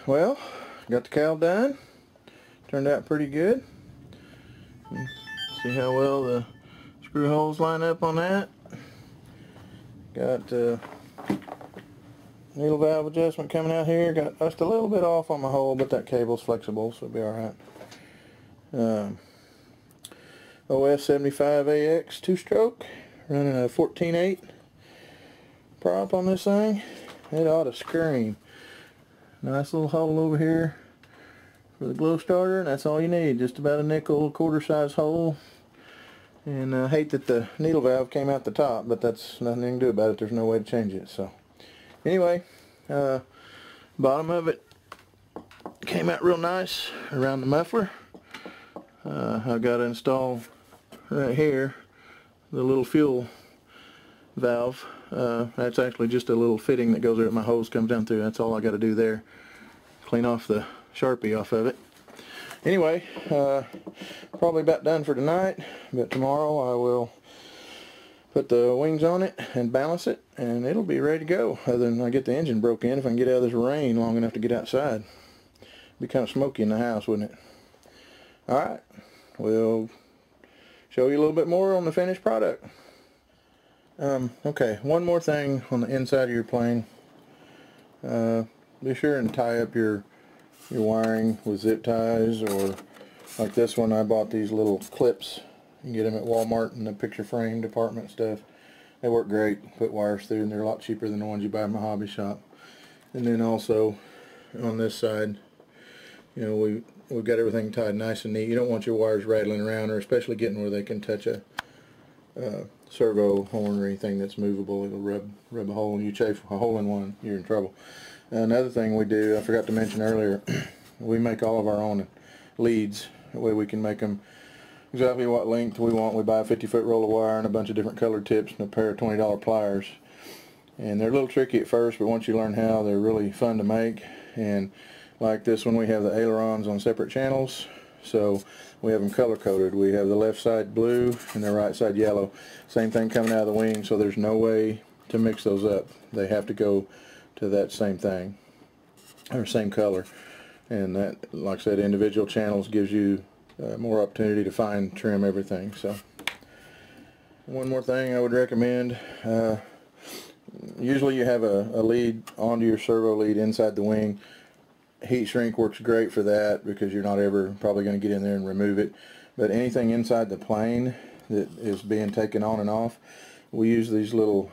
well, got the cowl done. Turned out pretty good. See how well the screw holes line up on that. Got needle valve adjustment coming out here. Got just a little bit off on my hole, but that cable's flexible, so it'll be alright. OF75AX 2-stroke, running a 14/8 prop on this thing. It ought to scream. Nice little hole over here for the glow starter, and that's all you need. Just about a nickel, quarter size hole. And I hate that the needle valve came out the top, but that's nothing you can do about it. There's no way to change it. So anyway, bottom of it came out real nice around the muffler. I've got to install right here the little fuel valve. That's actually just a little fitting that goes there that my hose comes down through. That's all I got to do there. Clean off the Sharpie off of it. Anyway, probably about done for tonight, but tomorrow I will put the wings on it and balance it, and it'll be ready to go. Other than I get the engine broke in, if I can get out of this rain long enough to get outside. It'd be kind of smoky in the house, wouldn't it? Alright, we'll show you a little bit more on the finished product. Okay, one more thing on the inside of your plane. Be sure and tie up your wiring with zip ties, or like this one, I bought these little clips. You can get them at Walmart in the picture frame department stuff. They work great. Put wires through, and they're a lot cheaper than the ones you buy in my hobby shop. And then also on this side, you know, we've got everything tied nice and neat. You don't want your wires rattling around, or especially getting where they can touch a servo horn or anything that's movable. It'll rub a hole, and you chafe a hole in one, you're in trouble. Another thing we do, I forgot to mention earlier, we make all of our own leads. That way we can make them exactly what length we want. We buy a 50-foot roll of wire and a bunch of different colored tips and a pair of $20 pliers. And they're a little tricky at first, but once you learn how, they're really fun to make. And like this one, we have the ailerons on separate channels, so we have them color coded. We have the left side blue and the right side yellow. Same thing coming out of the wing, so there's no way to mix those up. They have to go to that same thing, or same color. And that, like I said, individual channels gives you more opportunity to fine trim everything. So one more thing I would recommend, usually you have a lead onto your servo lead inside the wing. Heat shrink works great for that, because you're not ever probably going to get in there and remove it. But anything inside the plane that is being taken on and off, we use these little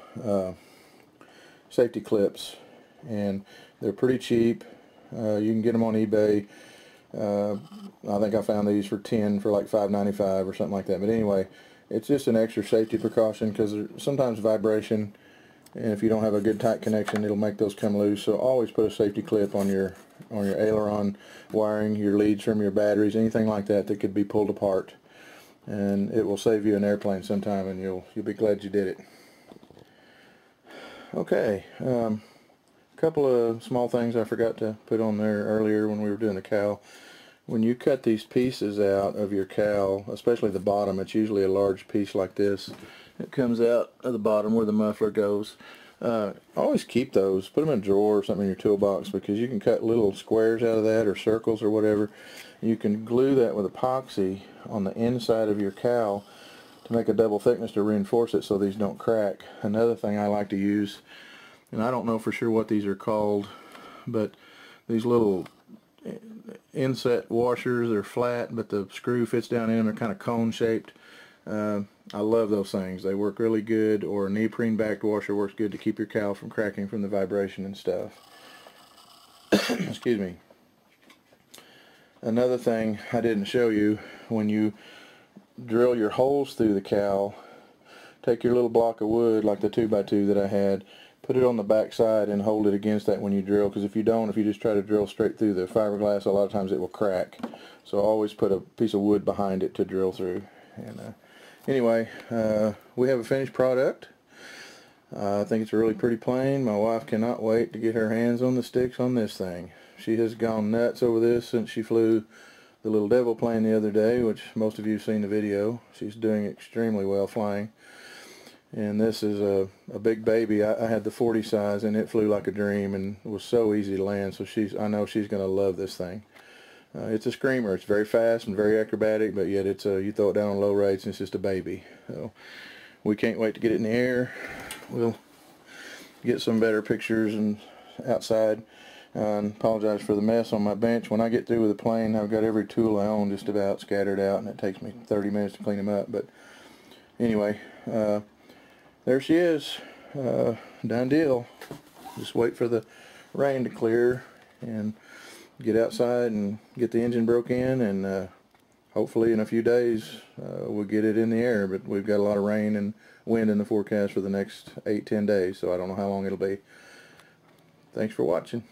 safety clips, and they're pretty cheap. You can get them on eBay. I think I found these for 10 for like $5.95 or something like that. But anyway, it's just an extra safety precaution, because sometimes vibration, and if you don't have a good tight connection, it'll make those come loose. So always put a safety clip on your aileron wiring, your leads from your batteries, anything like that that could be pulled apart, and it will save you an airplane sometime, and you'll be glad you did it. Okay, a couple of small things I forgot to put on there earlier when we were doing the cowl. When you cut these pieces out of your cowl, especially the bottom, it's usually a large piece like this. It comes out of the bottom where the muffler goes. Always keep those. Put them in a drawer or something in your toolbox, because you can cut little squares out of that, or circles or whatever. You can glue that with epoxy on the inside of your cowl to make a double thickness to reinforce it so these don't crack. Another thing I like to use, and I don't know for sure what these are called, but these little inset washers, they're flat, but the screw fits down in them. They're kind of cone shaped. I love those things. They work really good. Or a neoprene backed washer works good to keep your cowl from cracking from the vibration and stuff. Excuse me. Another thing I didn't show you, when you drill your holes through the cowl, take your little block of wood like the 2x2 that I had, put it on the back side and hold it against that when you drill, because if you just try to drill straight through the fiberglass, a lot of times it will crack. So always put a piece of wood behind it to drill through. And anyway, we have a finished product. I think it's a really pretty plane. My wife cannot wait to get her hands on the sticks on this thing. She has gone nuts over this since she flew the little devil plane the other day, which most of you have seen the video. She's doing extremely well flying. And this is a big baby. I had the 40 size, and it flew like a dream and was so easy to land. So I know she's going to love this thing. It's a screamer. It's very fast and very acrobatic, but yet you throw it down on low rates and it's just a baby. So we can't wait to get it in the air. We'll get some better pictures and outside. And apologize for the mess on my bench. When I get through with the plane, I've got every tool I own just about scattered out, and it takes me 30 minutes to clean them up. But anyway, there she is. Done deal. Just wait for the rain to clear and get outside and get the engine broke in, and hopefully in a few days we'll get it in the air. But we've got a lot of rain and wind in the forecast for the next 8-10 days, so I don't know how long it'll be. Thanks for watching.